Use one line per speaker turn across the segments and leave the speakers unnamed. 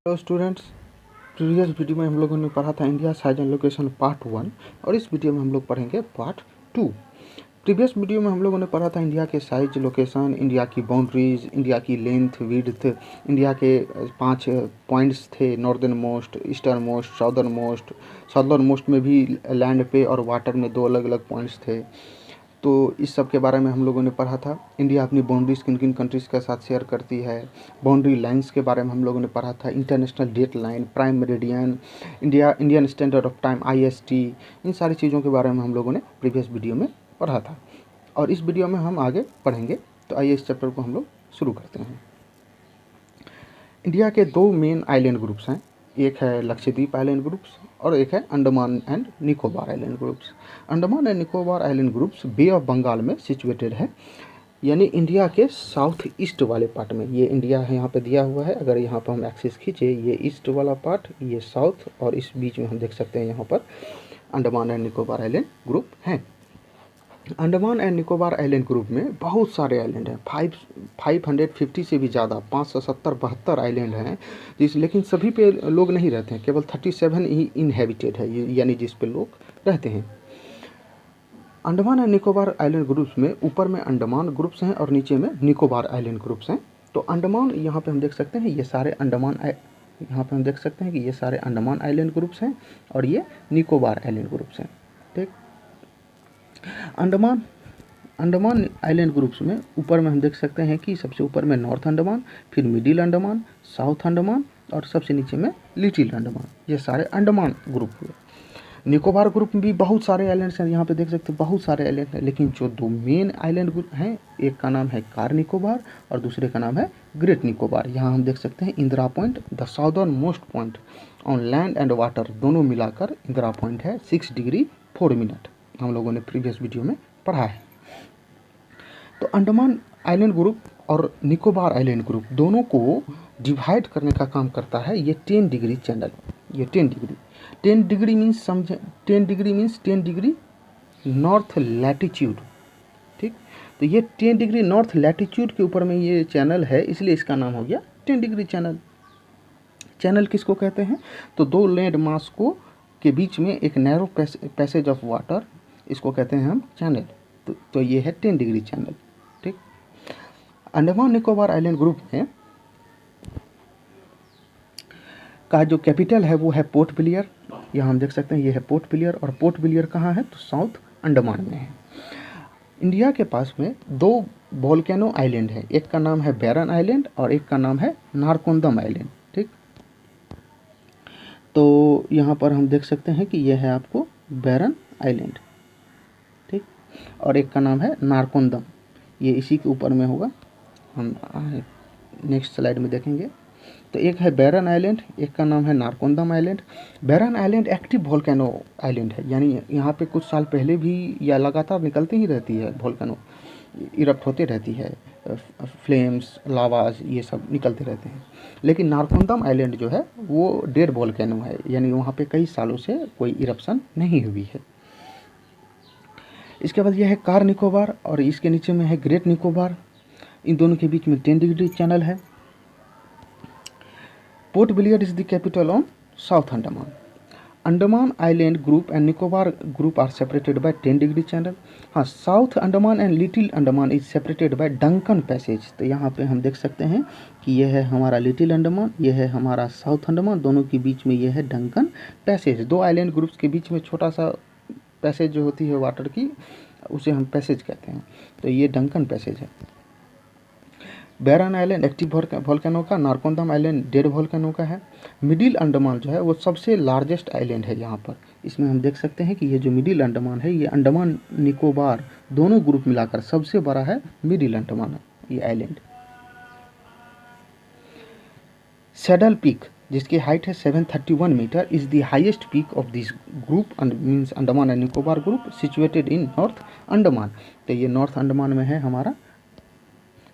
Hello students. Previous video में हम लोगों ने पढ़ा था India size and location part 1 और इस वीडियो में हम लोग पढ़ेंगे पार्ट 2। प्रीवियस वीडियो में हम लोगों ने पढ़ा था इंडिया के साइज, लोकेशन, इंडिया की बाउंड्रीज, इंडिया की लेंथ, विड्थ, इंडिया के 5 पॉइंट्स थे, northern most, eastern most, southern most. Southern most में भी लैंड पे और वाटर में 2 अलग अलग पॉइंट्स थे। तो इस सब के बारे में हम लोगों ने पढ़ा था। इंडिया अपनी बाउंड्रीज किन किन कंट्रीज़ के साथ शेयर करती है, बाउंड्री लाइंस के बारे में हम लोगों ने पढ़ा था, international date line, prime meridian, Indian standard of time IST, इन सारी चीज़ों के बारे में हम लोगों ने प्रीवियस वीडियो में पढ़ा था और इस वीडियो में हम आगे पढ़ेंगे। तो आइए इस चैप्टर को हम लोग शुरू करते हैं। इंडिया के 2 मेन आइलैंड ग्रुप्स हैं, एक है लक्षद्वीप आइलैंड ग्रुप्स और एक है Andaman and Nicobar island groups. Andaman and Nicobar island groups bay of Bengal में सिचुएटेड है, यानी इंडिया के साउथ ईस्ट वाले पार्ट में। ये इंडिया है, यहाँ पे दिया हुआ है। अगर यहाँ पर हम एक्सिस खींचे, ये ईस्ट वाला पार्ट, ये साउथ, और इस बीच में हम देख सकते हैं यहाँ पर Andaman and Nicobar island group हैं। Andaman and Nicobar island group में बहुत सारे आइलैंड हैं, 550 से भी ज़्यादा, 570-72 आइलैंड हैं लेकिन सभी पे लोग नहीं रहते हैं, केवल 37 ही इनहेबिटेड है, यानी जिस पे लोग रहते हैं। Andaman and Nicobar island groups में ऊपर में अंडमान ग्रुप्स हैं और नीचे में निकोबार आइलैंड ग्रुप्स हैं। तो अंडमान, यहाँ पे हम देख सकते हैं ये सारे अंडमान आइलैंड ग्रुप्स हैं और ये निकोबार आइलैंड ग्रुप्स हैं। ठीक, अंडमान आइलैंड ग्रुप्स में ऊपर में हम देख सकते हैं कि सबसे ऊपर में नॉर्थ अंडमान, फिर मिडिल अंडमान, साउथ अंडमान और सबसे नीचे में लिटिल अंडमान। ये सारे अंडमान ग्रुप हुए। निकोबार ग्रुप में भी बहुत सारे आइलैंड्स हैं, यहाँ पे देख सकते हैं बहुत सारे आइलैंड हैं, लेकिन जो 2 मेन आइलैंड ग्रुप हैं, एक का नाम है कार निकोबार और दूसरे का नाम है ग्रेट निकोबार। यहाँ हम देख सकते हैं Indira point, the southern most point on land and water, दोनों मिलाकर इंदिरा पॉइंट है 6 डिग्री 4 मिनट। हम लोगों ने प्रीवियस वीडियो में पढ़ा है। तो अंडमान आइलैंड ग्रुप और निकोबार आइलैंड ग्रुप दोनों को डिवाइड करने का काम करता है ये 10 डिग्री चैनल। ये 10 डिग्री मीन्स समझे, 10 डिग्री नॉर्थ लैटिट्यूड। ठीक, तो ये 10 डिग्री नॉर्थ लैटिट्यूड के ऊपर में ये चैनल है, इसलिए इसका नाम हो गया 10 डिग्री चैनल। चैनल किसको कहते हैं? तो 2 लैंड मास को के बीच में एक नैरो पैसेज ऑफ वाटर, इसको कहते हैं हम चैनल। तो ये है 10 डिग्री चैनल। ठीक, अंडमान निकोबार आइलैंड ग्रुप में का जो कैपिटल है वो है पोर्ट ब्लेयर। यहाँ हम देख सकते हैं ये है पोर्ट ब्लेयर, और पोर्ट ब्लेयर कहाँ है? तो साउथ अंडमान में है। इंडिया के पास में 2 वोल्केनो आइलैंड है, एक का नाम है बैरन आइलैंड और एक का नाम है नारकोंदम आइलैंड। ठीक, तो यहाँ पर हम देख सकते हैं कि यह है आपको बैरन आइलैंड, ठीक, और एक का नाम है नारकोंदम, ये इसी के ऊपर में होगा, हम नेक्स्ट स्लाइड में देखेंगे। तो एक है बैरन आइलैंड, एक का नाम है नारकोंदम आइलैंड। बैरन आइलैंड एक्टिव वोल्केनो आइलैंड है, यानी यहाँ पे कुछ साल पहले भी या लगातार निकलती ही रहती है, वोल्केनो इरप्ट होते रहती है, फ्लेम्स, लावाज, ये सब निकलते रहते हैं। लेकिन नारकोंदम आइलैंड जो है वो डेड वोल्केनो है, यानी वहाँ पे कई सालों से कोई इरप्शन नहीं हुई है। इसके बाद यह है कार निकोबार और इसके नीचे में है ग्रेट निकोबार। इन दोनों के बीच में 10 डिग्री चैनल है। Port Blair is the capital on south Andaman. Andaman island group and Nicobar group are separated by 10 degree channel. हाँ, south Andaman and little Andaman is separated by Duncan Passage. तो यहाँ पे हम देख सकते हैं कि यह है हमारा लिटिल अंडमान, यह है हमारा साउथ अंडमान, दोनों के बीच में यह है डंकन पैसेज। 2 आइलैंड ग्रुप्स के बीच में छोटा सा पैसेज जो होती है वाटर की, उसे हम पैसेज कहते हैं। तो ये डंकन पैसेज है। बैरन आइलैंड एक्टिव वोल्केनो का, नारकोंदम आइलैंड डेड वोल्केनो का है। मिडिल अंडमान जो है वो सबसे लार्जेस्ट आइलैंड है यहाँ पर। इसमें हम देख सकते हैं कि ये जो मिडिल अंडमान है, ये अंडमान निकोबार दोनों ग्रुप मिलाकर सबसे बड़ा है मिडिल अंडमान ये आइलैंड। सैडल पीक, जिसकी हाइट है 731 metre, is the highest peak of this group means Andaman and Nicobar group, situated in north Andaman. तो ये नॉर्थ अंडमान में है हमारा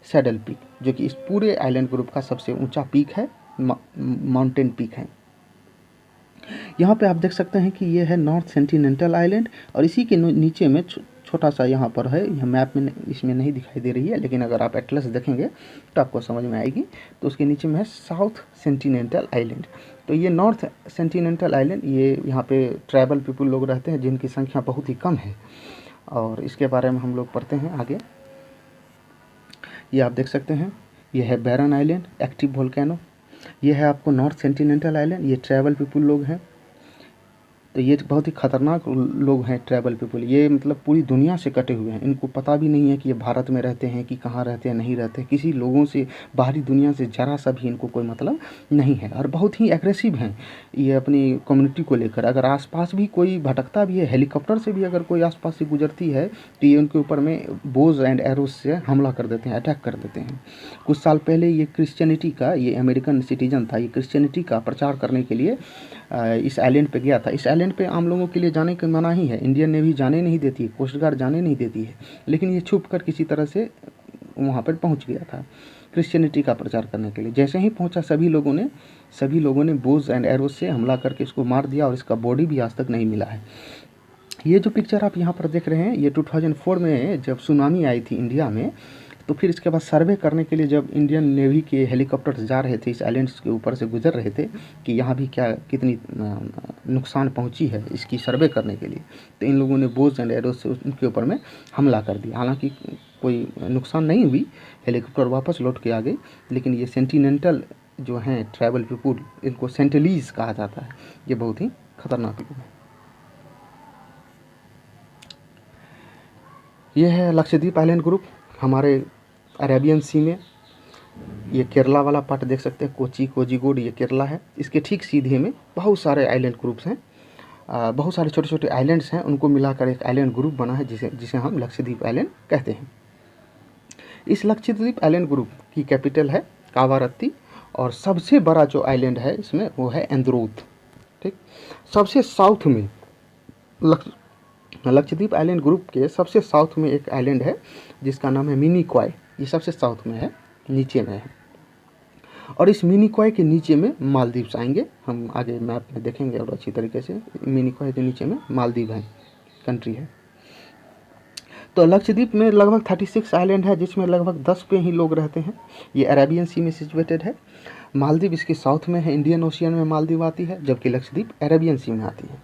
सैडल पीक, जो कि इस पूरे आइलैंड ग्रुप का सबसे ऊंचा पीक है, माउंटेन पीक है। यहाँ पे आप देख सकते हैं कि ये है नॉर्थ सेंटिनेंटल आइलैंड और इसी के नीचे में छोटा सा यहाँ पर है, यह मैप में इसमें नहीं दिखाई दे रही है, लेकिन अगर आप एटलस देखेंगे तो आपको समझ में आएगी। तो उसके नीचे में है साउथ सेंटिनेंटल आइलैंड। तो ये नॉर्थ सेंटिनेंटल आइलैंड, ये यहाँ पे ट्राइबल पीपल लोग रहते हैं जिनकी संख्या बहुत ही कम है, और इसके बारे में हम लोग पढ़ते हैं आगे। ये आप देख सकते हैं, ये है बैरन आइलैंड, एक्टिव वोल्केनो। ये है आपको नॉर्थ सेंटिनेंटल आइलैंड, ये ट्राइबल पीपल लोग हैं। तो ये बहुत ही खतरनाक लोग हैं ट्राइबल पीपल, ये मतलब पूरी दुनिया से कटे हुए हैं, इनको पता भी नहीं है कि ये भारत में रहते हैं कि कहाँ रहते हैं, नहीं रहते हैं, किसी लोगों से बाहरी दुनिया से ज़रा सा भी इनको कोई मतलब नहीं है, और बहुत ही एग्रेसिव हैं ये अपनी कम्युनिटी को लेकर। अगर आसपास भी कोई भटकता भी है, हेलीकॉप्टर से भी अगर कोई आसपास से गुजरती है तो ये उनके ऊपर में बोज एंड एरोज से हमला कर देते हैं, अटैक कर देते हैं। कुछ साल पहले ये क्रिश्चियनिटी का, ये अमेरिकन सिटीजन था, ये क्रिश्चियनिटी का प्रचार करने के लिए इस आइलैंड पे गया था। इस आइलैंड पे आम लोगों के लिए जाने की मनाही है, इंडियन नेवी जाने नहीं देती है, कोस्ट गार्ड जाने नहीं देती है, लेकिन ये छुप कर किसी तरह से वहाँ पर पहुँच गया था क्रिश्चियनिटी का प्रचार करने के लिए। जैसे ही पहुँचा सभी लोगों ने बोज एंड एरोज से हमला करके इसको मार दिया, और इसका बॉडी भी आज तक नहीं मिला है। ये जो पिक्चर आप यहाँ पर देख रहे हैं, ये 2004 में जब सुनामी आई थी इंडिया में, तो फिर इसके बाद सर्वे करने के लिए जब इंडियन नेवी के हेलीकॉप्टर्स जा रहे थे, इस आइलैंड्स के ऊपर से गुजर रहे थे कि यहाँ भी क्या कितनी नुकसान पहुँची है, इसकी सर्वे करने के लिए, तो इन लोगों ने बोज एंड एरोज से उनके ऊपर में हमला कर दिया। हालांकि कोई नुकसान नहीं हुई, हेलीकॉप्टर वापस लौट के आ गई, लेकिन ये सेंटिनेंटल जो हैं ट्राइबल पीपुल, इनको सेंटिलीज कहा जाता है, ये बहुत ही खतरनाक लोग हैं। ये है लक्षद्वीप आइलैंड ग्रुप, हमारे अरेबियन सी में। ये केरला वाला पार्ट देख सकते हैं, कोची, कोजिकोड, ये केरला है। इसके ठीक सीधे में बहुत सारे आइलैंड ग्रुप्स हैं, बहुत सारे छोटे छोटे आइलैंड्स हैं, उनको मिलाकर एक आइलैंड ग्रुप बना है जिसे हम लक्षद्वीप आइलैंड कहते हैं। इस लक्षद्वीप आइलैंड ग्रुप की कैपिटल है कावारत्ती, और सबसे बड़ा जो आइलैंड है इसमें वो है एंद्रोथ। ठीक, सबसे साउथ में लक्षद्वीप आइलैंड ग्रुप के सबसे साउथ में एक आइलैंड है जिसका नाम है मिनिकॉय। ये सबसे साउथ में है, नीचे में है, और इस मिनिकॉय के नीचे में मालदीव्स आएंगे। हम आगे मैप में देखेंगे और अच्छी तरीके से। मिनिकॉय के नीचे में मालदीव है, कंट्री है। तो लक्षद्वीप में लगभग 36 आइलैंड है, जिसमें लगभग 10 पे ही लोग रहते हैं। ये अरेबियन सी में सिचुएटेड है। मालदीव इसके साउथ में है, इंडियन ओशियन में मालदीव आती है, जबकि लक्षद्वीप अरेबियन सी में आती है।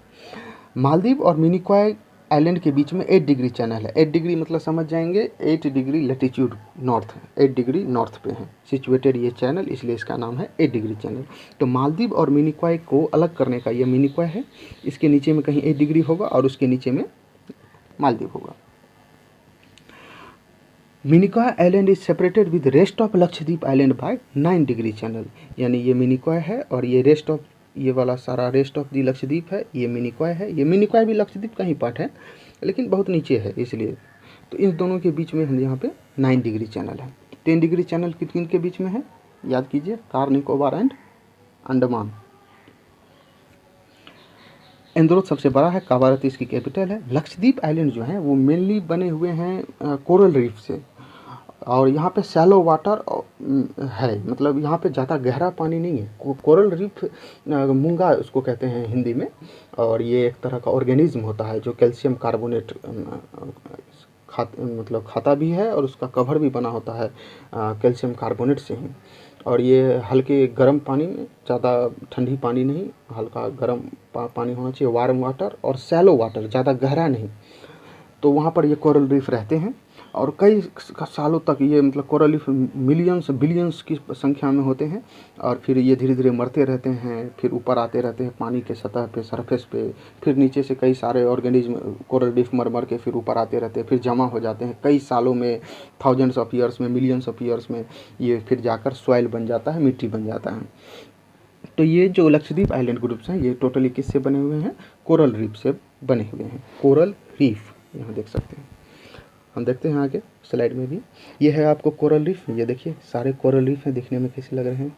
मालदीव और मिनिकॉय आइलैंड के बीच में 8 डिग्री चैनल है। 8 डिग्री मतलब समझ जाएंगे 8 degree latitude north, 8 degree north पे है सिचुएटेड ये चैनल, इसलिए इसका नाम है 8 डिग्री चैनल। तो मालदीव और मिनिकॉय को अलग करने का ये मिनिकॉय है, इसके नीचे में कहीं 8 डिग्री होगा और उसके नीचे में मालदीव होगा। Minicoy island is separated with rest of Lakshadweep island by 9 degree channel, यानी ये मिनिकॉय है और ये रेस्ट ऑफ, ये वाला सारा रेस्ट ऑफ दी लक्षद्वीप है, ये मिनिकॉय है। ये मिनिकॉय भी लक्षद्वीप का ही पार्ट है, लेकिन बहुत नीचे है इसलिए। तो इन दोनों के बीच में हम यहाँ पे 9 डिग्री चैनल है। 10 डिग्री चैनल किन के बीच में है याद कीजिए, कार निकोबार एंड अंडमान। एंद्रोथ सबसे बड़ा है, कावारत्ती इसकी कैपिटल है। लक्षद्वीप आइलैंड जो हैं वो मेनली बने हुए हैं कोरल रीफ से, और यहाँ पे शैलो वाटर है, मतलब यहाँ पे ज़्यादा गहरा पानी नहीं है। कोरल रीफ मूंगा उसको कहते हैं हिंदी में, और ये एक तरह का ऑर्गेनिज्म होता है जो कैल्शियम कार्बोनेट मतलब खाता भी है, और उसका कवर भी बना होता है कैल्शियम कार्बोनेट से ही। और ये हल्के गर्म पानी में, ज़्यादा ठंडी पानी नहीं, हल्का गर्म पानी होना चाहिए, वार्म वाटर और शैलो वाटर, ज़्यादा गहरा नहीं। तो वहाँ पर ये कोरल रीफ रहते हैं, और कई सालों तक ये मतलब कोरल रीफ मिलियंस बिलियंस की संख्या में होते हैं, और फिर ये धीरे धीरे मरते रहते हैं, फिर ऊपर आते रहते हैं पानी के सतह पे, सरफेस पे, फिर नीचे से कई सारे ऑर्गेनिज्म कोरल रीफ मर मर के फिर ऊपर आते रहते हैं, फिर जमा हो जाते हैं कई सालों में, थाउजेंड्स ऑफ ईयर्स में, मिलियंस ऑफ ईयर्स में, ये फिर जाकर सॉइल बन जाता है, मिट्टी बन जाता है। तो ये जो लक्षद्वीप आइलैंड ग्रुप्स हैं ये टोटली किससे बने हुए हैं, कोरल रीफ से बने हुए हैं। कोरल रीफ यहाँ देख सकते हैं, हम देखते हैं आगे स्लाइड में भी। ये है आपको कोरल रीफ, ये देखिए सारे कोरल रीफ हैं, दिखने में कैसे लग रहे हैं,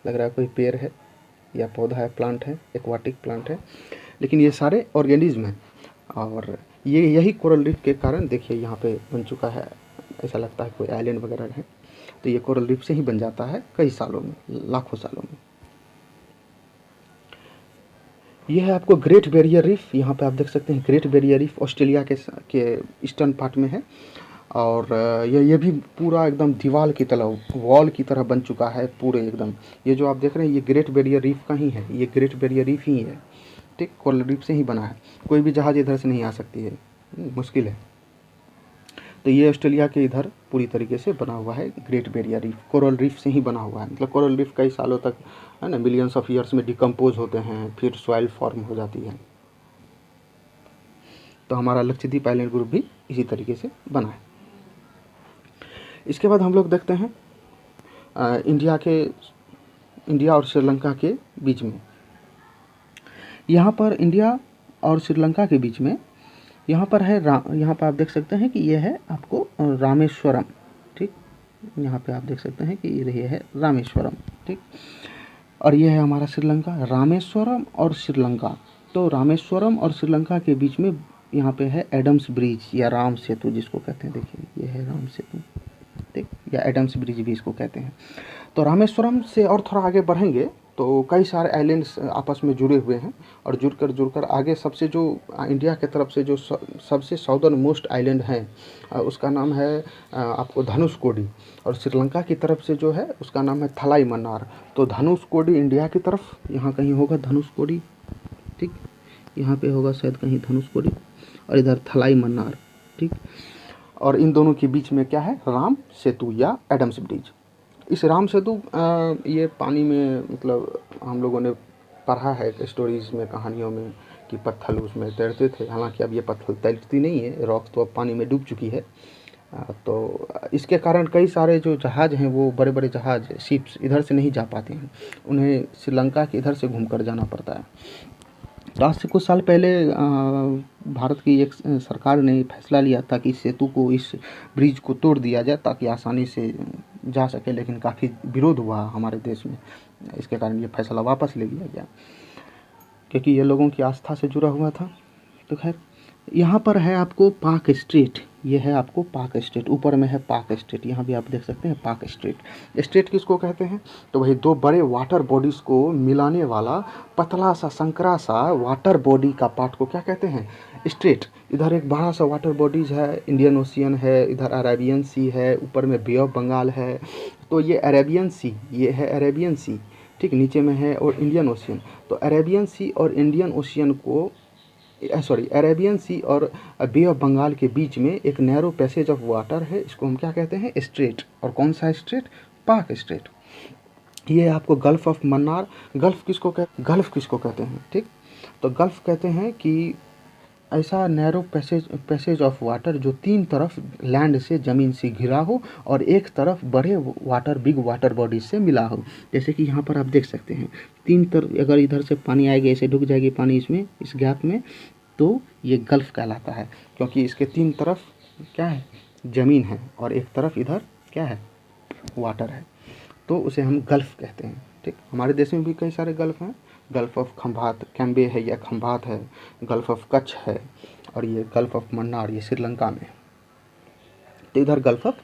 लग रहा है कोई पेड़ है या पौधा है, प्लांट है, एक्वाटिक प्लांट है, लेकिन ये सारे ऑर्गेनिज्म हैं। और ये यही कोरल रीफ के कारण देखिए यहाँ पे बन चुका है, ऐसा लगता है कोई आइलैंड वगैरह है। तो ये कोरल रीफ से ही बन जाता है कई सालों में, लाखों सालों में। ये है आपको ग्रेट बैरियर रीफ, यहाँ पे आप देख सकते हैं ग्रेट बैरियर रीफ ऑस्ट्रेलिया के ईस्टर्न पार्ट में है। और ये भी पूरा एकदम दीवार की तरह, वॉल की तरह बन चुका है पूरे एकदम। ये जो आप देख रहे हैं ये ग्रेट बैरियर रीफ का ही है, ये ग्रेट बैरियर रीफ ही है, ठीक, कोरल रीफ से ही बना है। कोई भी जहाज़ इधर से नहीं आ सकती है, मुश्किल है। तो ये ऑस्ट्रेलिया के इधर पूरी तरीके से बना हुआ है great barrier reef, coral reef से ही बना हुआ है। मतलब कोरल रीफ कई सालों तक, है ना, मिलियंस ऑफ ईयर्स में डिकम्पोज होते हैं, फिर सॉइल फॉर्म हो जाती है। तो हमारा लक्षद्वीप आइलैंड ग्रुप भी इसी तरीके से बना है। इसके बाद हम लोग देखते हैं इंडिया और श्रीलंका के बीच में। यहाँ पर इंडिया और श्रीलंका के बीच में यहाँ पर है यहाँ पर आप देख सकते हैं कि ये है आपको रामेश्वरम, ठीक। यहाँ पे आप देख सकते हैं कि ये है रामेश्वरम, ठीक। और ये है हमारा श्रीलंका, रामेश्वरम और श्रीलंका। तो रामेश्वरम और श्रीलंका के बीच में यहाँ पे है एडम्स ब्रिज या राम सेतु जिसको कहते हैं। देखिए ये है राम सेतु, ठीक, या एडम्स ब्रिज भी इसको कहते हैं। तो रामेश्वरम से और थोड़ा आगे बढ़ेंगे तो कई सारे आइलैंड्स आपस में जुड़े हुए हैं, और जुड़कर आगे सबसे जो इंडिया के तरफ से जो सबसे साउदर्न मोस्ट आइलैंड है उसका नाम है आपको धनुषकोडी, और श्रीलंका की तरफ से जो है उसका नाम है थलाई मन्नार। तो धनुषकोडी इंडिया की तरफ, यहाँ कहीं होगा धनुषकोडी, ठीक, यहाँ पे होगा शायद कहीं धनुषकोडी, और इधर थलाई मन्नार, ठीक। और इन दोनों के बीच में क्या है, राम सेतु या एडम्स ब्रिज। इस राम सेतु ये पानी में, मतलब हम लोगों ने पढ़ा है स्टोरीज में, कहानियों में, कि पत्थर उसमें तैरते थे। हालांकि अब ये पत्थर तैरती नहीं है, रॉक तो अब पानी में डूब चुकी है। तो इसके कारण कई सारे जो जहाज़ हैं, वो बड़े बड़े जहाज़, शिप्स इधर से नहीं जा पाते हैं, उन्हें श्रीलंका के इधर से घूमकर जाना पड़ता है। तो आज से कुछ साल पहले भारत की एक सरकार ने फैसला लिया था कि सेतु को, इस ब्रिज को तोड़ दिया जाए ताकि आसानी से जा सके, लेकिन काफ़ी विरोध हुआ हमारे देश में। इसके कारण ये फैसला वापस ले लिया गया, क्योंकि ये लोगों की आस्था से जुड़ा हुआ था। तो खैर, यहाँ पर है आपको पाक स्ट्रीट, ये है आपको पाक स्ट्रीट, ऊपर में है पाक स्ट्रीट, यहाँ भी आप देख सकते हैं पाक स्ट्रीट। स्ट्रीट किसको कहते हैं, तो वही दो बड़े वाटर बॉडीज़ को मिलाने वाला पतला सा संकरा सा वाटर बॉडी का पार्ट को क्या कहते हैं, स्ट्रेट। इधर एक बड़ा सा वाटर बॉडीज है, इंडियन ओशियन है, इधर अरेबियन सी है, ऊपर में बे ऑफ बंगाल है। तो ये अरेबियन सी, ये है अरेबियन सी, ठीक, नीचे में है और इंडियन ओशियन। तो अरेबियन सी और इंडियन ओशियन को, सॉरी, अरेबियन सी और बे ऑफ बंगाल के बीच में एक नैरो पैसेज ऑफ वाटर है, इसको हम क्या कहते हैं, स्ट्रेट। और कौन सा स्ट्रेट, पाक स्ट्रेट। ये है आपको गल्फ ऑफ मन्नार। गल्फ किसको कहते हैं, ठीक। तो गल्फ कहते हैं कि ऐसा नैरो पैसेज ऑफ वाटर जो तीन तरफ लैंड से, ज़मीन से घिरा हो, और एक तरफ बड़े बिग वाटर बॉडीज से मिला हो। जैसे कि यहाँ पर आप देख सकते हैं तीन तरफ, अगर इधर से पानी आएगी, ऐसे ढुक जाएगी पानी इसमें, इस गैप में, तो ये गल्फ कहलाता है, क्योंकि इसके तीन तरफ क्या है, ज़मीन है, और एक तरफ इधर क्या है, वाटर है। तो उसे हम गल्फ कहते हैं, ठीक। हमारे देश में भी कई सारे गल्फ हैं, गल्फ ऑफ खंभात, कैम्बे है या खंभात है, गल्फ ऑफ कच्छ है, और ये गल्फ ऑफ मन्नार, ये श्रीलंका में। तो इधर गल्फ ऑफ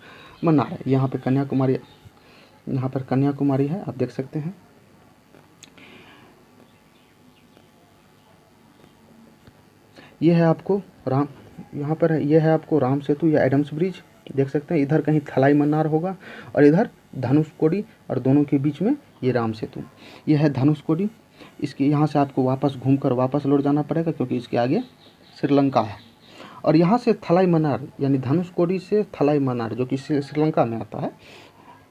मन्नार है। यहाँ पे कन्याकुमारी, यहाँ पर कन्याकुमारी है, आप देख सकते हैं। ये है आपको यहाँ पर है, ये है आपको राम सेतु या एडम्स ब्रिज, देख सकते हैं। इधर कहीं थलाई मन्नार होगा, और इधर धनुषकोडी, और दोनों के बीच में ये राम सेतु। ये है धनुषकोडी। इसके यहाँ से आपको वापस घूमकर वापस लौट जाना पड़ेगा, क्योंकि इसके आगे श्रीलंका है। और यहाँ से थलाई मन्नार, यानी धनुषकोडी से थलाई मन्नार, जो कि श्रीलंका में आता है।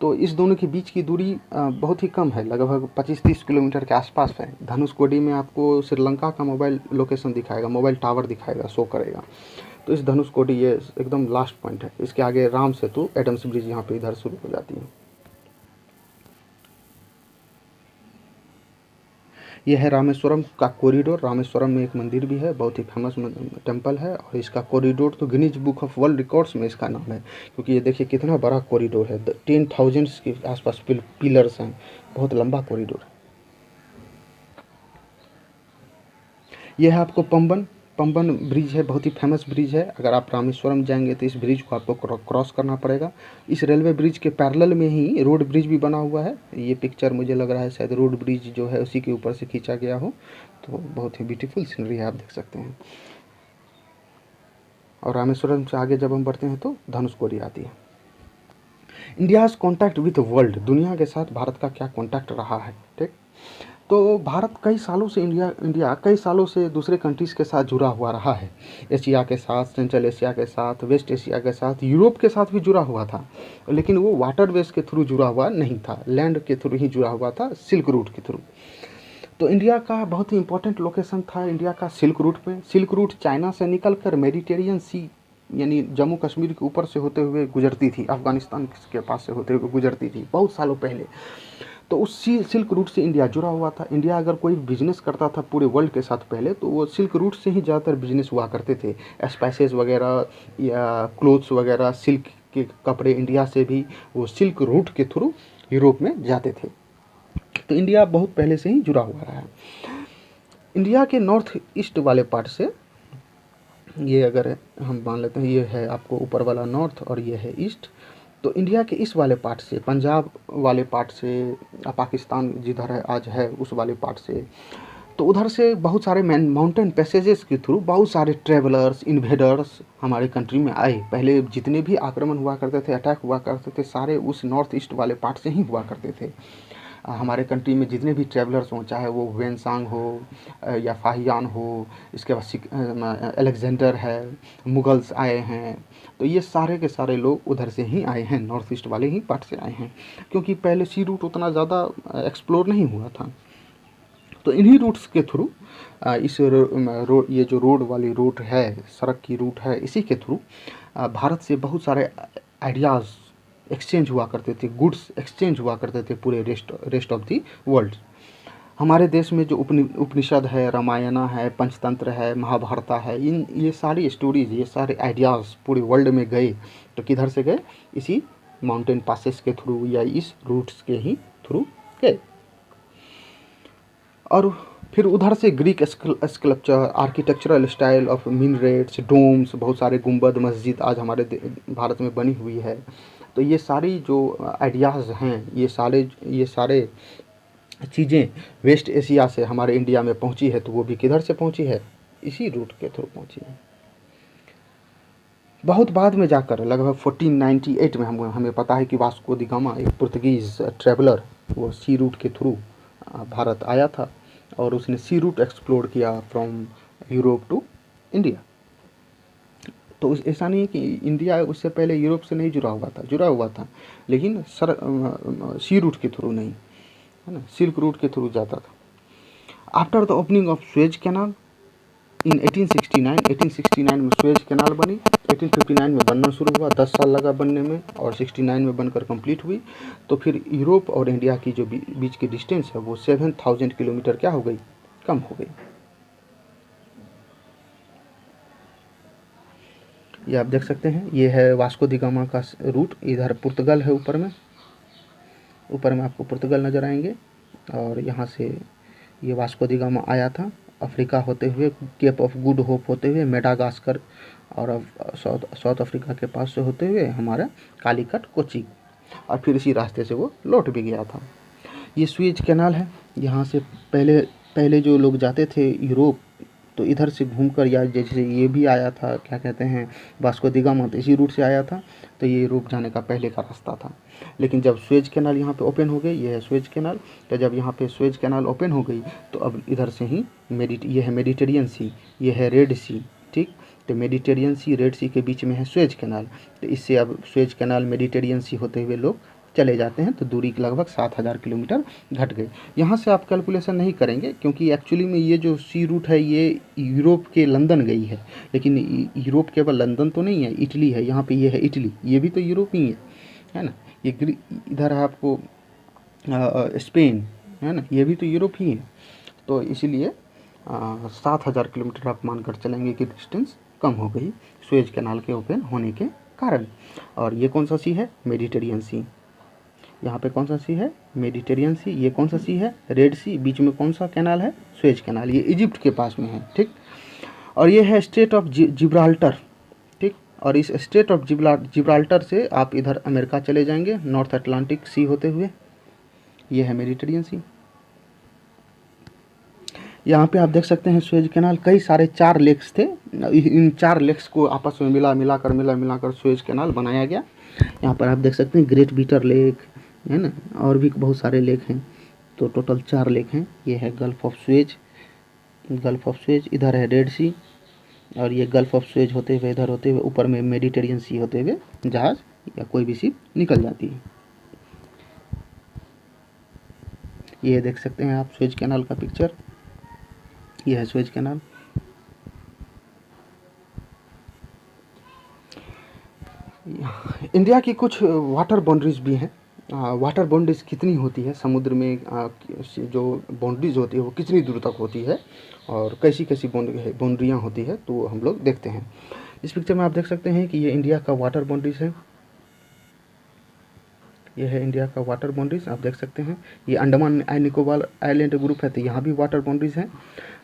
तो इस दोनों के बीच की दूरी बहुत ही कम है, लगभग 25-30 किलोमीटर के आसपास है। धनुषकोडी में आपको श्रीलंका का मोबाइल लोकेशन दिखाएगा, मोबाइल टावर दिखाएगा, शो करेगा। तो इस धनुषकोडी ये एकदम लास्ट पॉइंट है। इसके आगे राम सेतु, एडम्स ब्रिज यहाँ पे इधर शुरू हो जाती है। यह है रामेश्वरम का कॉरिडोर। रामेश्वरम में एक मंदिर भी है, बहुत ही फेमस टेम्पल है, और इसका कॉरिडोर तो Guinness book of world records में इसका नाम है, क्योंकि ये देखिए कितना बड़ा कॉरिडोर है, 10,000 के आसपास पिलर्स हैं, बहुत लंबा कॉरिडोर है। यह है आपको पंबन। पंबन ब्रिज है, बहुत ही फेमस ब्रिज है। अगर आप रामेश्वरम जाएंगे तो इस ब्रिज को आपको क्रॉस करना पड़ेगा। इस रेलवे ब्रिज के पैरेलल में ही रोड ब्रिज भी बना हुआ है। ये पिक्चर मुझे लग रहा है शायद रोड ब्रिज जो है उसी के ऊपर से खींचा गया हो। तो बहुत ही ब्यूटीफुल सीनरी है, आप देख सकते हैं। और रामेश्वरम से आगे जब हम बढ़ते हैं तो धनुषकोडी आती है। इंडियाज़ कॉन्टैक्ट विथ वर्ल्ड, दुनिया के साथ भारत का क्या कॉन्टैक्ट रहा है, ठीक। तो भारत कई सालों से इंडिया कई सालों से दूसरे कंट्रीज़ के साथ जुड़ा हुआ रहा है। एशिया के साथ, सेंट्रल एशिया के साथ, वेस्ट एशिया के साथ, यूरोप के साथ भी जुड़ा हुआ था, लेकिन वो वाटर वेज के थ्रू जुड़ा हुआ नहीं था, लैंड के थ्रू ही जुड़ा हुआ था, सिल्क रूट के थ्रू। तो इंडिया का बहुत ही इंपॉर्टेंट लोकेशन था इंडिया का सिल्क रूट में। सिल्क रूट चाइना से निकल कर मेडिटेरियन सी यानी जम्मू कश्मीर के ऊपर से होते हुए गुजरती थी, अफगानिस्तान के पास से होते हुए गुजरती थी बहुत सालों पहले। तो उस सिल्क रूट से इंडिया जुड़ा हुआ था। इंडिया अगर कोई बिजनेस करता था पूरे वर्ल्ड के साथ पहले, तो वो सिल्क रूट से ही ज़्यादातर बिजनेस हुआ करते थे। स्पाइसेस वगैरह या क्लोथ्स वगैरह, सिल्क के कपड़े इंडिया से भी वो सिल्क रूट के थ्रू यूरोप में जाते थे। तो इंडिया बहुत पहले से ही जुड़ा हुआ रहा है। इंडिया के नॉर्थ ईस्ट वाले पार्ट से, ये अगर हम मान लेते हैं ये है आपको ऊपर वाला नॉर्थ और ये है ईस्ट, तो इंडिया के इस वाले पार्ट से, पंजाब वाले पार्ट से, पाकिस्तान जिधर है आज है उस वाले पार्ट से, तो उधर से बहुत सारे माउंटेन पैसेजेस के थ्रू बहुत सारे ट्रेवलर्स, इन्वेडर्स हमारे कंट्री में आए। पहले जितने भी आक्रमण हुआ करते थे, अटैक हुआ करते थे, सारे उस नॉर्थ ईस्ट वाले पार्ट से ही हुआ करते थे। हमारे कंट्री में जितने भी ट्रैवलर्स हों, चाहे वो वेनसांग हो या फाहियान हो, इसके बाद अलेक्जेंडर है, मुगल्स आए हैं, तो ये सारे के सारे लोग उधर से ही आए हैं, नॉर्थ ईस्ट वाले ही पार्ट से आए हैं, क्योंकि पहले सी रूट उतना ज़्यादा एक्सप्लोर नहीं हुआ था। तो इन्हीं रूट्स के थ्रू इस ये जो रोड वाली रूट है, सड़क की रूट है, इसी के थ्रू भारत से बहुत सारे आइडियाज़ एक्सचेंज हुआ करते थे, गुड्स एक्सचेंज हुआ करते थे पूरे रेस्ट ऑफ दी वर्ल्ड। हमारे देश में जो उपनिषद है, रामायण है, पंचतंत्र है, महाभारत है, ये सारी स्टोरीज, ये सारे आइडियाज़ पूरे वर्ल्ड में गए तो किधर से गए? इसी माउंटेन पासेस के थ्रू या इस रूट्स के ही थ्रू गए। और फिर उधर से Greek sculpture, architectural style of minarets, domes, बहुत सारे गुंबद, मस्जिद आज हमारे भारत में बनी हुई है। तो ये सारी जो आइडियाज़ हैं, ये सारे चीज़ें वेस्ट एशिया से हमारे इंडिया में पहुंची है, तो वो भी किधर से पहुंची है? इसी रूट के थ्रू पहुंची है। बहुत बाद में जाकर लगभग 1498 में हमें पता है कि वास्को दी गामा, एक पुर्तगीज़ ट्रैवलर, वो सी रूट के थ्रू भारत आया था और उसने सी रूट एक्सप्लोर किया फ्रॉम यूरोप टू इंडिया। तो ऐसा नहीं है कि इंडिया उससे पहले यूरोप से नहीं जुड़ा हुआ था, लेकिन सी रूट के थ्रू नहीं, है ना, सिल्क रूट के थ्रू जाता था। After the opening of Suez canal in 1869 में स्वेज कैनाल बनी, 1859 में बनना शुरू हुआ, 10 साल लगा बनने में और 69 में बनकर कंप्लीट हुई। तो फिर यूरोप और इंडिया की जो बीच की डिस्टेंस है वो 7000 किलोमीटर क्या हो गई? कम हो गई। ये आप देख सकते हैं, ये है वास्को दी गामा का रूट। इधर पुर्तगाल है, ऊपर में आपको पुर्तगाल नज़र आएंगे, और यहाँ से ये वास्को दी गामा आया था अफ्रीका होते हुए, केप ऑफ गुड होप होते हुए, मेडागास्कर और साउथ अफ्रीका के पास से होते हुए हमारा कालीकट, कोची, और फिर इसी रास्ते से वो लौट भी गया था। ये स्वेज कैनाल है। यहाँ से पहले जो लोग जाते थे यूरोप, तो इधर से घूमकर, या जैसे ये भी आया था, क्या कहते हैं, वास्को दी गामा, तो इसी रूट से आया था, तो ये यूरोप जाने का पहले का रास्ता था। लेकिन जब स्वेज कैनाल यहाँ पे ओपन हो गई, ये है स्वेज कैनाल, तो जब यहाँ पे स्वेज कैनाल ओपन हो गई तो अब इधर से ही ये है मेडिटेरियन सी, ये है रेड सी, ठीक। तो मेडिटेरियन सी, रेड सी के बीच में है स्वेज कैनाल, तो इससे अब स्वेज कैनाल, मेडिटेरियन सी होते हुए लोग चले जाते हैं, तो दूरी लगभग 7000 किलोमीटर घट गई। यहाँ से आप कैलकुलेशन नहीं करेंगे, क्योंकि एक्चुअली में ये जो सी रूट है ये यूरोप के लंदन गई है, लेकिन यूरोप केवल लंदन तो नहीं है, इटली है, यहाँ पे ये है इटली, ये भी तो यूरोप ही है ना। ये इधर है आपको स्पेन, है ना, ये भी तो यूरोप ही है। तो इसीलिए 7000 किलोमीटर आप मानकर चलेंगे कि डिस्टेंस कम हो गई स्वेज कैनाल के ओपन होने के कारण। और ये कौन सा सी है? मेडिटेरियन सी। यहाँ पे कौन सा सी है? मेडिटेरियन सी। ये कौन सा सी है? रेड सी। बीच में कौन सा कैनाल है? Suez canal. ये इजिप्ट के पास में है, ठीक। और ये है स्टेट ऑफ जिब्राल्टर, ठीक। और इस स्टेट ऑफ जिब्राल्टर से आप इधर अमेरिका चले जाएंगे नॉर्थ अटलांटिक सी होते हुए, ये है मेडिटेरियन सी। यहाँ पे आप देख सकते हैं सुएज कैनाल, कई सारे 4 लेक्स थे, इन 4 लेक्स को आपस में मिलाकर सुएज कैनाल बनाया गया। यहाँ पर आप देख सकते हैं ग्रेट बीटर लेक है ना, और भी बहुत सारे लेक हैं, तो टोटल 4 लेक हैं। ये है गल्फ ऑफ सुएज, इधर है रेड सी, और ये गल्फ ऑफ सुएज होते हुए इधर होते हुए ऊपर में मेडिटेरियन सी होते हुए जहाज या कोई भी शिप निकल जाती है। ये देख सकते हैं आप सुएज कैनाल का पिक्चर, ये है सुएज कैनाल। इंडिया की कुछ वाटर बाउंड्रीज भी हैं। वाटर बाउंड्रीज कितनी होती है समुद्र में, जो बाउंड्रीज होती है वो कितनी दूर तक होती है और कैसी कैसी बाउंड्रियाँ होती है, तो हम लोग देखते हैं। इस पिक्चर में आप देख सकते हैं कि ये इंडिया का वाटर बाउंड्रीज है, ये है इंडिया का वाटर बाउंड्रीज, आप देख सकते हैं। ये Andaman and Nicobar island group है, तो यहाँ भी वाटर बाउंड्रीज हैं।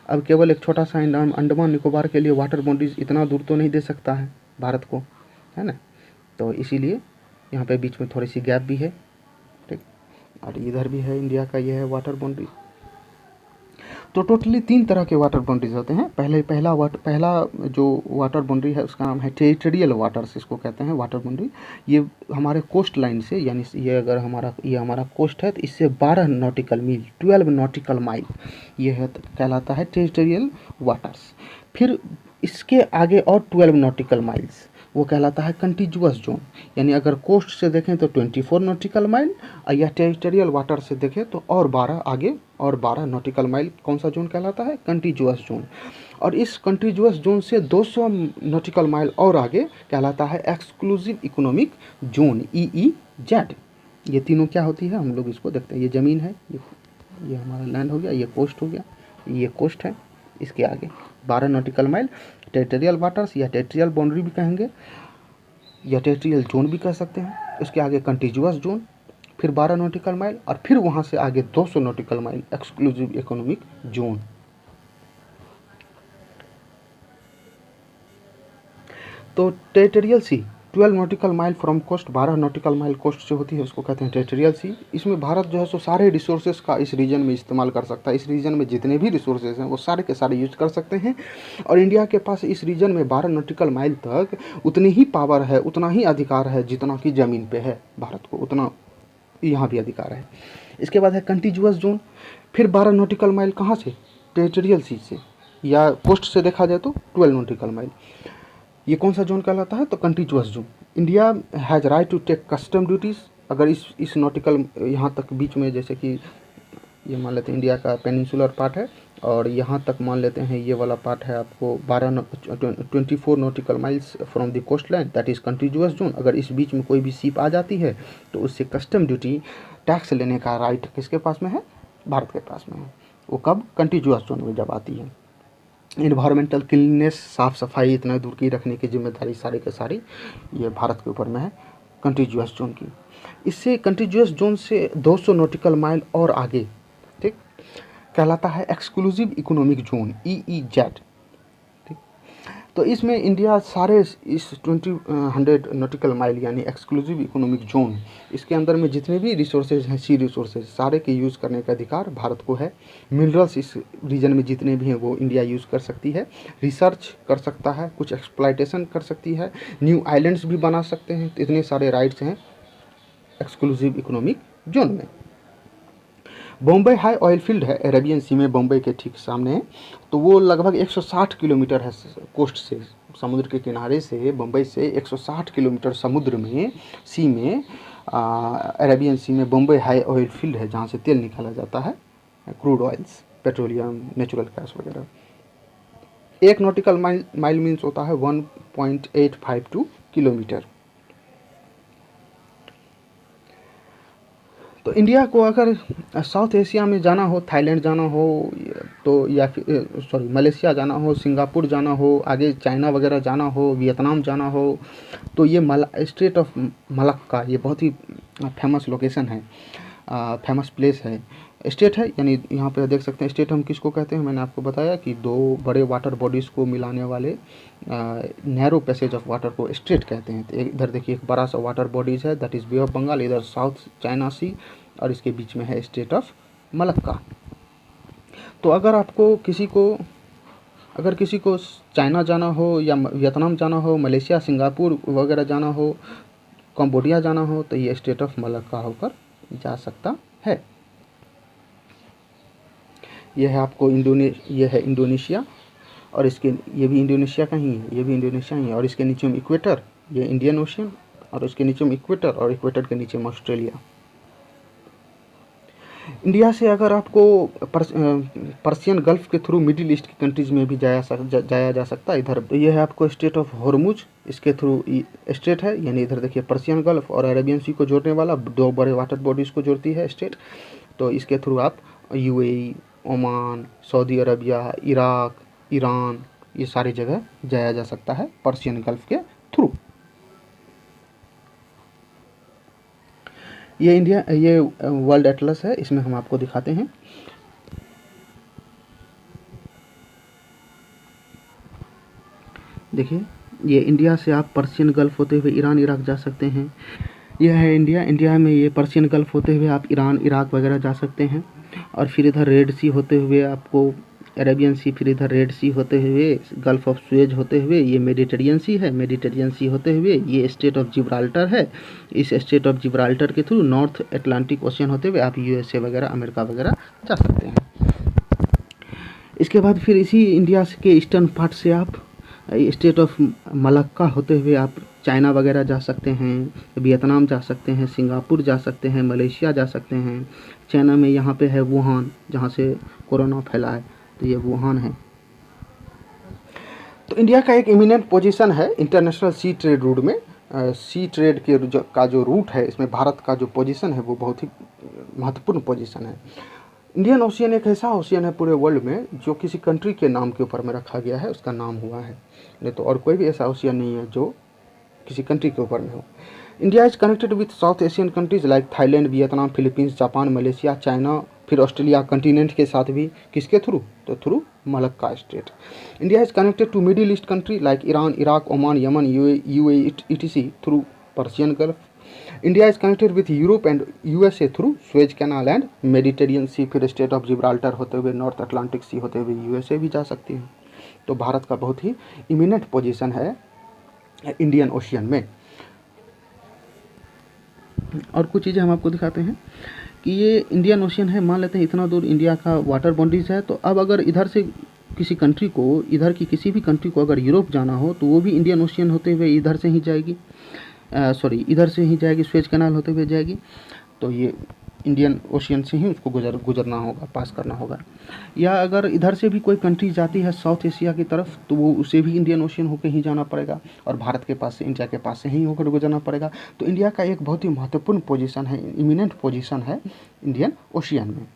अब केवल एक छोटा सा अंडमान निकोबार के लिए वाटर बाउंड्रीज इतना दूर तो नहीं दे सकता है भारत को, है ना, तो इसीलिए यहाँ पे बीच में थोड़ी सी गैप भी है, ठीक। और इधर भी है इंडिया का, ये है वाटर बाउंड्री। तो टोटली 3 तरह के वाटर बाउंड्रीज होते हैं। पहला जो वाटर बाउंड्री है उसका नाम है टेरिटोरियल वाटर्स, इसको कहते हैं वाटर बाउंड्री। ये हमारे कोस्ट लाइन से, यानी ये अगर हमारा कोस्ट है तो इससे 12 नॉटिकल मील 12 नॉटिकल माइल ये है कहलाता है टेरिटोरियल वाटर्स। फिर इसके आगे और 12 नॉटिकल माइल्स वो कहलाता है कंटिन्यूअस जोन, यानी अगर कोस्ट से देखें तो 24 नॉटिकल माइल, या टेरिटोरियल वाटर से देखें तो और 12 नॉटिकल माइल कौन सा जोन कहलाता है, कंटिन्यूअस जोन। और इस कंटिन्यूअस जोन से 200 नॉटिकल माइल और आगे कहलाता है एक्सक्लूसिव इकोनॉमिक जोन, EEZ। ये तीनों क्या होती है हम लोग इसको देखते हैं। ये ज़मीन है, ये हमारा लैंड हो गया, ये कोस्ट हो गया, ये कोस्ट है, इसके आगे 12 नॉटिकल माइल टेरिटोरियल वाटर्स या टेरिटोरियल बाउंड्री भी कहेंगे या टेरिटोरियल जोन भी कह सकते हैं। उसके आगे कंटिन्यूअस जोन, फिर 12 नॉटिकल माइल, और फिर वहाँ से आगे 200 nautical mile exclusive economic zone. तो territorial sea 12 nautical mile from coast, 12 nautical mile coast से होती है, उसको कहते हैं टेरिटोरियल सी। इसमें भारत जो है सो सारे रिसोर्सेज का इस रीजन में इस्तेमाल कर सकता है। इस रीजन में जितने भी रिसोर्सेज हैं वो सारे के सारे यूज कर सकते हैं। और इंडिया के पास इस रीजन में 12 नॉटिकल माइल तक उतनी ही पावर है, उतना ही अधिकार है जितना कि ज़मीन पे है भारत को, उतना यहाँ भी अधिकार है। इसके बाद है कंटिन्यूअस जोन, फिर 12 नॉटिकल माइल कहाँ से, टेरिटोरियल सी से, या कोस्ट से देखा जाए तो 12 नॉटिकल माइल। ये कौन सा जोन कहलाता है, तो continuous zone. India has right to take custom duties, अगर इस नॉटिकल यहाँ तक बीच में, जैसे कि ये मान लेते हैं इंडिया का पेनिनसुलर पार्ट है और यहाँ तक मान लेते हैं ये वाला पार्ट है आपको 24 nautical miles from the coast line, that is continuous zone. अगर इस बीच में कोई भी शिप आ जाती है तो उससे कस्टम ड्यूटी टैक्स लेने का राइट किसके पास में है, भारत के पास में है। वो कब, कंटिन्यूअस जोन में जब आती है। इन्वायरमेंटल क्लीननेस, साफ़ सफाई इतना दूर की रखने की जिम्मेदारी सारी के सारी ये भारत के ऊपर में है कंटिन्यूअस जोन की। इससे कंटिन्यूअस जोन से 200 नॉटिकल माइल और आगे, ठीक, कहलाता है एक्सक्लूसिव इकोनॉमिक जोन, EEZ, ठीक। तो इसमें इंडिया सारे इस 100 नॉटिकल माइल यानी एक्सक्लूसिव इकोनॉमिक जोन, इसके अंदर में जितने भी रिसोर्सेज हैं, सी रिसोर्सेज, सारे के यूज़ करने का अधिकार भारत को है। मिनरल्स इस रीजन में जितने भी हैं वो इंडिया यूज़ कर सकती है, रिसर्च कर सकता है, कुछ एक्सप्लाइटेशन कर सकती है, न्यू आइलैंड्स भी बना सकते हैं। तो इतने सारे राइट्स हैं एक्सक्लूसिव इकोनॉमिक जोन में। बॉम्बे हाई ऑयल फील्ड है अरेबियन सी में, बॉम्बे के ठीक सामने है। तो वो लगभग 160 किलोमीटर है कोस्ट से, समुद्र के किनारे से, बम्बई से 160 किलोमीटर समुद्र में, सी में, अरेबियन सी में बॉम्बे हाई ऑयल फील्ड है जहाँ से तेल निकाला जाता है, crude oils, petroleum, natural gas वगैरह। 1 नॉटिकल माइल मीन्स होता है 1.852 किलोमीटर। तो इंडिया को अगर साउथ एशिया में जाना हो, थाईलैंड जाना हो, तो या फिर मलेशिया जाना हो, सिंगापुर जाना हो, आगे चाइना वगैरह जाना हो, वियतनाम जाना हो, तो ये स्ट्रेट ऑफ मलक्का ये बहुत ही फेमस लोकेशन है, फेमस प्लेस है। स्टेट है, यानी यहाँ पे देख सकते हैं स्टेट हम किसको कहते हैं। मैंने आपको बताया कि दो बड़े वाटर बॉडीज़ को मिलाने वाले नैरो पैसेज ऑफ वाटर को स्टेट कहते हैं। तो इधर देखिए एक बड़ा सा वाटर बॉडीज़ है, that is bay of Bengal, इधर साउथ चाइना सी, और इसके बीच में है स्टेट ऑफ मलक्का। तो अगर किसी को चाइना जाना हो या वियतनाम जाना हो, मलेशिया, सिंगापुर वगैरह जाना हो, कंबोडिया जाना हो, तो ये स्टेट ऑफ मलक्का होकर जा सकता है। ये है आपको ये है इंडोनेशिया, और ये भी इंडोनेशिया का ही है, ये भी इंडोनेशिया ही है, और इसके नीचे में इक्वेटर, ये इंडियन ओशियन, और उसके नीचे में इक्वेटर, और इक्वेटर के नीचे में ऑस्ट्रेलिया। इंडिया से अगर आपको पर्सियन गल्फ के थ्रू मिडिल ईस्ट की कंट्रीज़ में भी जाया जा सकता है। इधर ये है आपको स्टेट ऑफ हॉर्मुज, इसके थ्रू स्टेट है, यानी इधर देखिए पर्सियन गल्फ और अरेबियन सी को जोड़ने वाला दो बड़े वाटर बॉडीज़ को जोड़ती है स्टेट। तो इसके थ्रू आप UAE, Oman, Saudi Arabia, Iraq, Iran, ये सारी जगह जाया जा सकता है पर्सियन गल्फ के थ्रू। ये वर्ल्ड एटलस है, इसमें हम आपको दिखाते हैं। देखिए ये इंडिया से आप पर्सियन गल्फ होते हुए ईरान, इराक जा सकते हैं। यह है इंडिया में ये पर्सियन गल्फ होते हुए आप ईरान, इराक वगैरह जा सकते हैं। और फिर इधर रेड सी होते हुए आपको अरेबियन सी, फिर इधर रेड सी होते हुए गल्फ ऑफ सुएज होते हुए ये मेडिटेरियन सी है, मेडिटेरियन सी होते हुए ये स्टेट ऑफ जिब्राल्टर है। इस स्टेट ऑफ जिब्राल्टर के थ्रू नॉर्थ अटलांटिक ओशियन होते हुए आप यूएसए वगैरह, अमेरिका वगैरह जा सकते हैं। इसके बाद फिर इसी इंडिया के ईस्टर्न पार्ट से आप स्टेट ऑफ मलक्का होते हुए आप चाइना वगैरह जा सकते हैं, वियतनाम जा सकते हैं, सिंगापुर जा सकते हैं, मलेशिया जा सकते हैं। चाइना में यहाँ पे है वुहान, जहाँ से कोरोना फैला है, तो ये वुहान है। तो इंडिया का एक इमिनेंट पोजीशन है इंटरनेशनल सी ट्रेड रूट में। सी ट्रेड का जो रूट है, इसमें भारत का जो पोजीशन है वो बहुत ही महत्वपूर्ण पोजीशन है। इंडियन ओशियन एक ऐसा ओशियन है पूरे वर्ल्ड में जो किसी कंट्री के नाम के ऊपर में रखा गया है, उसका नाम हुआ है, नहीं तो और कोई भी ऐसा ओशियन नहीं है जो किसी कंट्री के ऊपर में हो। India is connected with south Asian countries like Thailand, Vietnam, Philippines, Japan, Malaysia, China, फिर ऑस्ट्रेलिया कंटिनेंट के साथ भी। किसके थ्रू? तो through Malacca strait. India is connected to middle east country like Iran, Iraq, Oman, Yemen, UAE etc through Persian gulf. India is connected with Europe and USA through Suez canal and Mediterranean sea, फिर strait of Gibraltar होते हुए north Atlantic सी होते हुए USA भी जा सकती है। तो भारत का बहुत ही इमिनेंट पोजीशन है इंडियन ओशियन में। और कुछ चीज़ें हम आपको दिखाते हैं कि ये इंडियन ओशियन है, मान लेते हैं इतना दूर इंडिया का वाटर बाउंड्रीज है। तो अब अगर इधर से किसी कंट्री को, इधर की किसी भी कंट्री को अगर यूरोप जाना हो तो वो भी इंडियन ओशियन होते हुए इधर से ही जाएगी, इधर से ही जाएगी, स्वेज कैनाल होते हुए जाएगी। तो ये इंडियन ओशियन से ही उसको गुजरना होगा, पास करना होगा। या अगर इधर से भी कोई कंट्री जाती है साउथ एशिया की तरफ तो वो उसे भी इंडियन ओशियन होकर ही जाना पड़ेगा, और भारत के पास से, इंडिया के पास से ही होकर गुजरना पड़ेगा। तो इंडिया का एक बहुत ही महत्वपूर्ण पोजीशन है, इमिनेंट पोजीशन है इंडियन ओशियन में।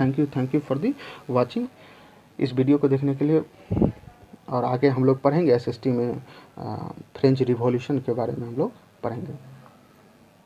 Thank you for the watching. इस वीडियो को देखने के लिए। और आगे हम लोग पढ़ेंगे SST में फ्रेंच रिवॉल्यूशन के बारे में हम लोग पढ़ेंगे।